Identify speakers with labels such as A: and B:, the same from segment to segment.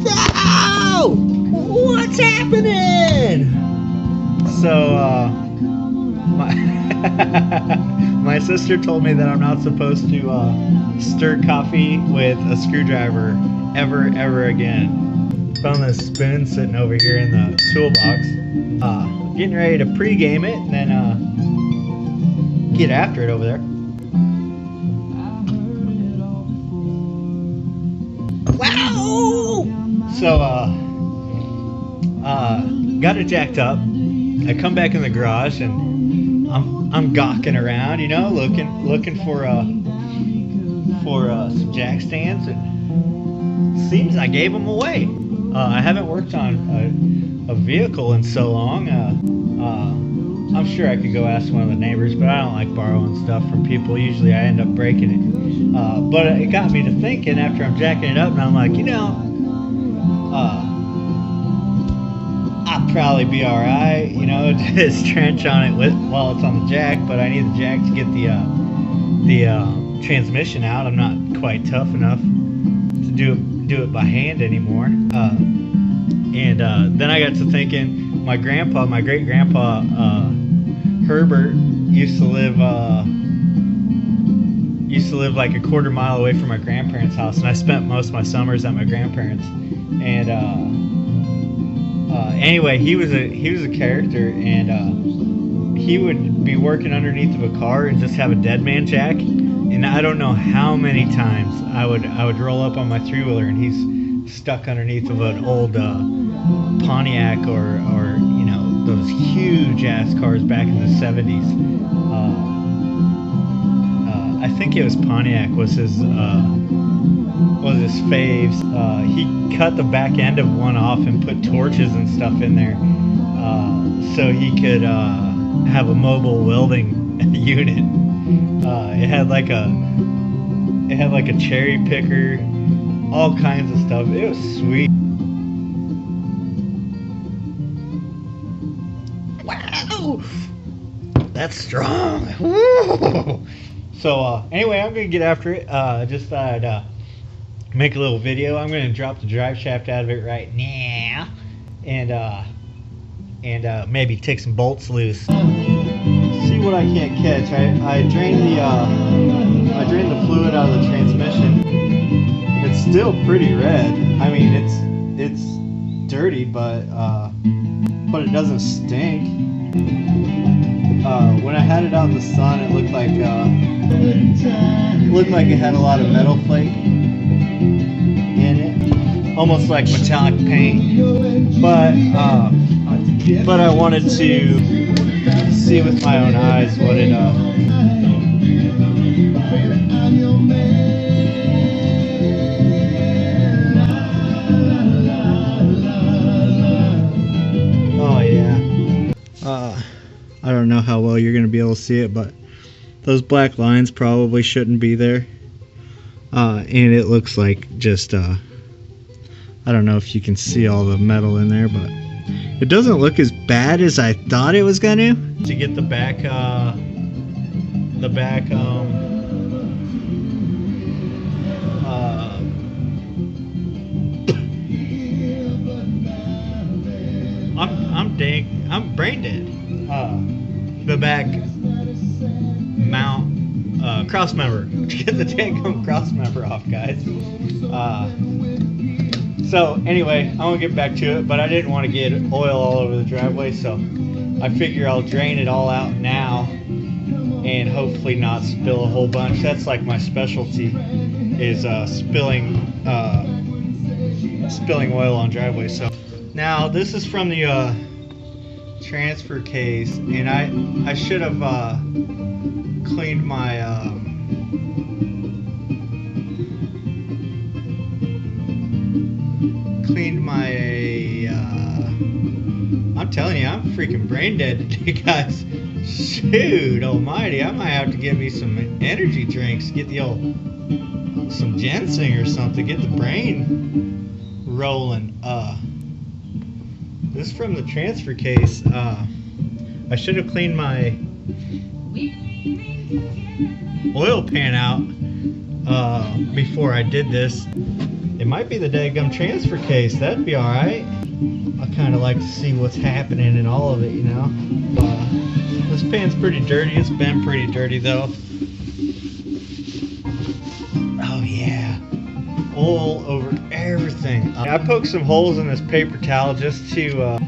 A: No! What's happening? So, my, my sister told me that I'm not supposed to stir coffee with a screwdriver ever again. Found this spoon sitting over here in the toolbox. Getting ready to pre-game it and then get after it over there. Wow! So, got it jacked up. I come back in the garage and I'm gawking around, you know, looking for some jack stands, and seems I gave them away. I haven't worked on a vehicle in so long. I'm sure I could go ask one of the neighbors, but I don't like borrowing stuff from people. Usually I end up breaking it. But it got me to thinking after I'm jacking it up, and I'm like, you know, I'll probably be alright, you know, just trench on it while it's on the jack, but I need the jack to get the transmission out. I'm not quite tough enough to do it by hand anymore. And then I got to thinking, my great grandpa Herbert used to live like a quarter mile away from my grandparents' house, and I spent most of my summers at my grandparents'. And anyway, he was a character, and he would be working underneath of a car and just have a dead man jack. And I don't know how many times I would roll up on my three-wheeler and he's stuck underneath of an old Pontiac or you know, those huge ass cars back in the 70s. I think it was Pontiac was his faves. He cut the back end of one off and put torches and stuff in there, so he could have a mobile welding unit. It had like a cherry picker, all kinds of stuff. It was sweet. Wow, that's strong. Woo! So anyway, I'm gonna get after it. Just thought I'd make a little video. I'm gonna drop the drive shaft out of it right now, and maybe take some bolts loose. See what I can't catch. I drained the fluid out of the transmission. It's still pretty red. I mean, it's dirty, but it doesn't stink. When I had it out in the sun, it looked like it had a lot of metal flake in it, almost like metallic paint. But I wanted to see with my own eyes what it. Oh yeah. I don't know how well you're going to be able to see it, but those black lines probably shouldn't be there. And it looks like just, I don't know if you can see all the metal in there, but it doesn't look as bad as I thought it was going to. To get the back, I'm brain dead. The back mount cross member. Get the tank cross member off, guys. So anyway, I'm gonna get back to it, but I didn't want to get oil all over the driveway, so I figure I'll drain it all out now and hopefully not spill a whole bunch. That's like my specialty, is spilling oil on driveways. So now this is from the transfer case, and I should have cleaned my I'm telling you, I'm freaking brain dead today, guys. Shoot almighty, I might have to get me some energy drinks, get the old some ginseng or something, get the brain rolling. This is from the transfer case. I should have cleaned my oil pan out before I did this. It might be the daggum transfer case. That'd be alright. I kind of like to see what's happening in all of it, you know. This pan's pretty dirty. It's been pretty dirty though. Oh yeah, oil over everything. I poked some holes in this paper towel just to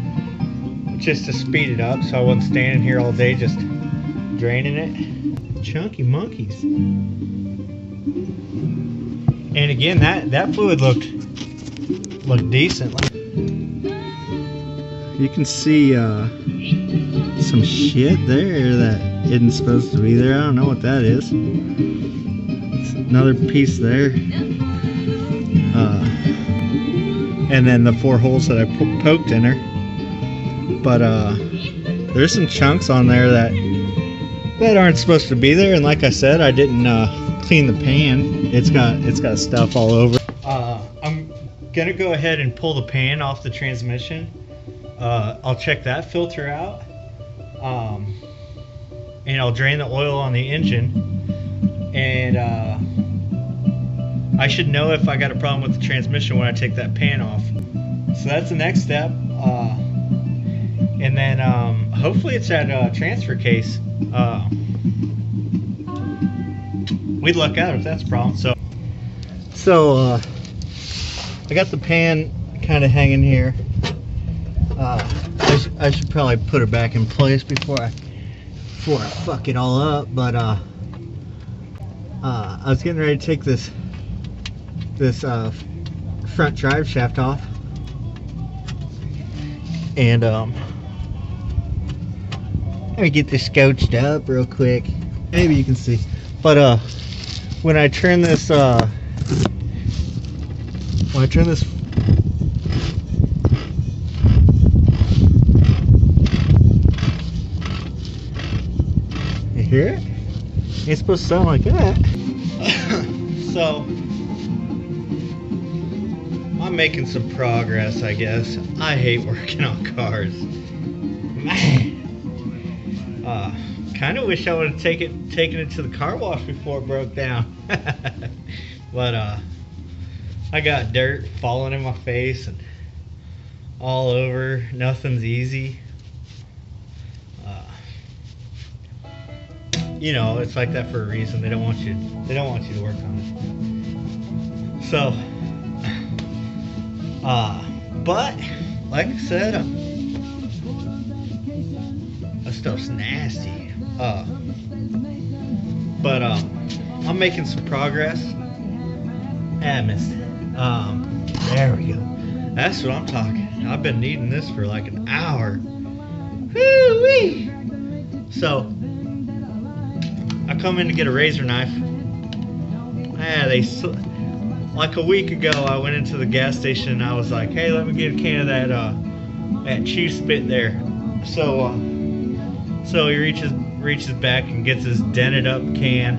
A: speed it up, so I wasn't standing here all day just draining it. Chunky monkeys. And again, that fluid looked decent. You can see some shit there that isn't supposed to be there. I don't know what that is. It's another piece there. And then the 4 holes that I poked in her. But there's some chunks on there that aren't supposed to be there. And like I said, I didn't clean the pan. It's got stuff all over. I'm gonna go ahead and pull the pan off the transmission. I'll check that filter out, and I'll drain the oil on the engine, and I should know if I got a problem with the transmission when I take that pan off. So that's the next step, and then hopefully it's that transfer case. We'd luck out if that's a problem. So I got the pan kind of hanging here. I should probably put it back in place before I fuck it all up. But I was getting ready to take this front drive shaft off, and let me get this scotched up real quick. Maybe you can see. But when I turn this you hear it? It's supposed to sound like that. So I'm making some progress, I guess. I hate working on cars. Man. Kind of wish I would have taken it to the car wash before it broke down. But I got dirt falling in my face and all over. Nothing's easy. You know, it's like that for a reason. They don't want you to work on it. So but like I said, that stuff's nasty. But I'm making some progress. I missed it. There we go. That's what I'm talking. I've been needing this for like an hour. Woo-wee! So I come in to get a razor knife. Like a week ago, I went into the gas station and I was like, "Hey, let me get a can of that cheese spit there." So he reaches back and gets his dented up can,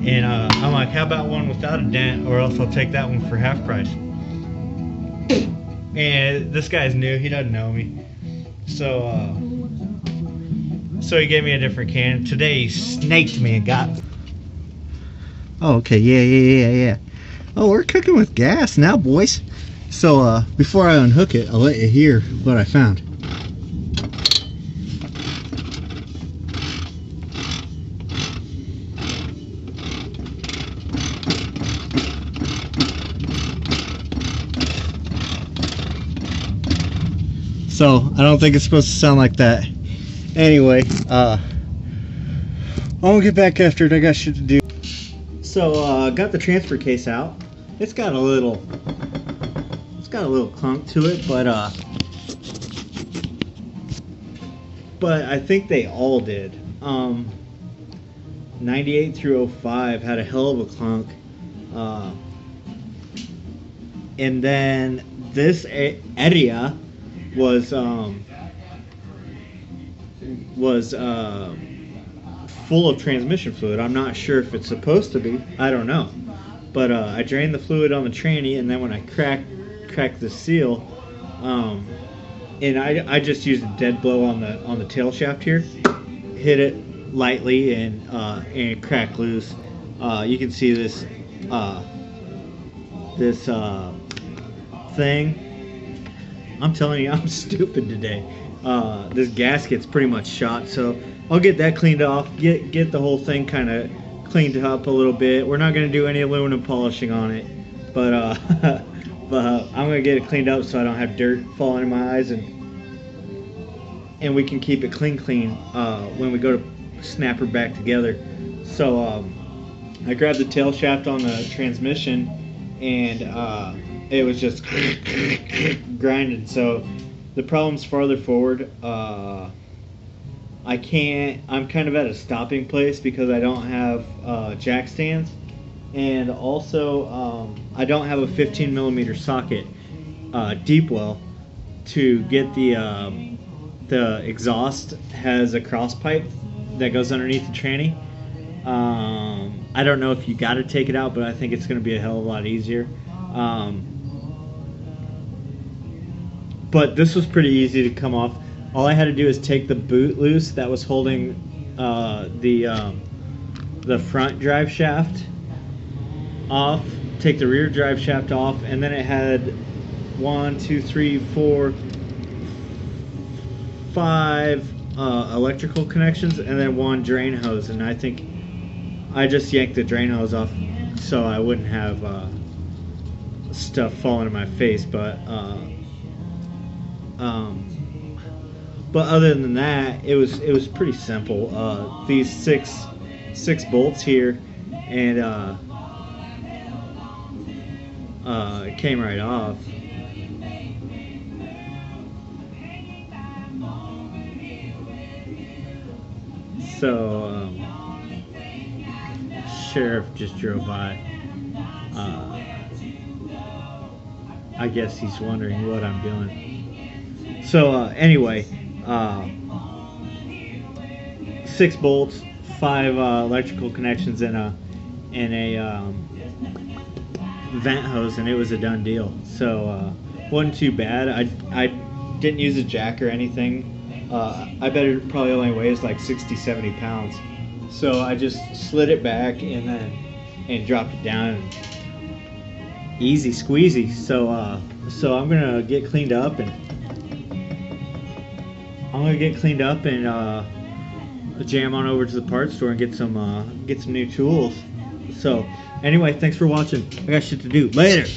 A: and I'm like, "How about one without a dent, or else I'll take that one for half price." And this guy's new; he doesn't know me, so he gave me a different can. Today he snaked me and got. Oh, okay, yeah. Oh, we're cooking with gas now, boys. So before I unhook it, I'll let you hear what I found. So I don't think it's supposed to sound like that. Anyway, I'll get back after it. I got shit to do. So got the transfer case out. It's got a little clunk to it, but I think they all did. 98 through 05 had a hell of a clunk, and then this area was full of transmission fluid. I'm not sure if it's supposed to be. I don't know. But I drained the fluid on the tranny, and then when I cracked the seal, and I just used a dead blow on the tail shaft here, hit it lightly, and it cracked loose. You can see this this thing. I'm telling you, I'm stupid today. This gasket's pretty much shot, so I'll get that cleaned off, get the whole thing kind of cleaned up a little bit. We're not going to do any aluminum polishing on it, but I'm going to get it cleaned up so I don't have dirt falling in my eyes, and we can keep it clean when we go to snap her back together. So I grabbed the tail shaft on the transmission, and it was just grinding. So the problem's farther forward. I'm kind of at a stopping place because I don't have jack stands, and also I don't have a 15 millimeter socket deep well to get the exhaust. Has a cross pipe that goes underneath the tranny. I don't know if you got to take it out, but I think it's going to be a hell of a lot easier. But this was pretty easy to come off. All I had to do is take the boot loose that was holding the front drive shaft off, take the rear drive shaft off, and then it had 1, 2, 3, 4, 5 electrical connections, and then 1 drain hose. And I think I just yanked the drain hose off so I wouldn't have stuff falling in my face. But other than that, it was pretty simple. These six bolts here, and it came right off. So sheriff just drove by. I guess he's wondering what I'm doing. So anyway, 6 bolts, 5 electrical connections, and a vent hose, and it was a done deal. So wasn't too bad. I didn't use a jack or anything. I bet it probably only weighs like 60-70 pounds. So I just slid it back and dropped it down. Easy squeezy. So I'm gonna get cleaned up and jam on over to the parts store and get some new tools. So anyway, thanks for watching. I got shit to do. Later.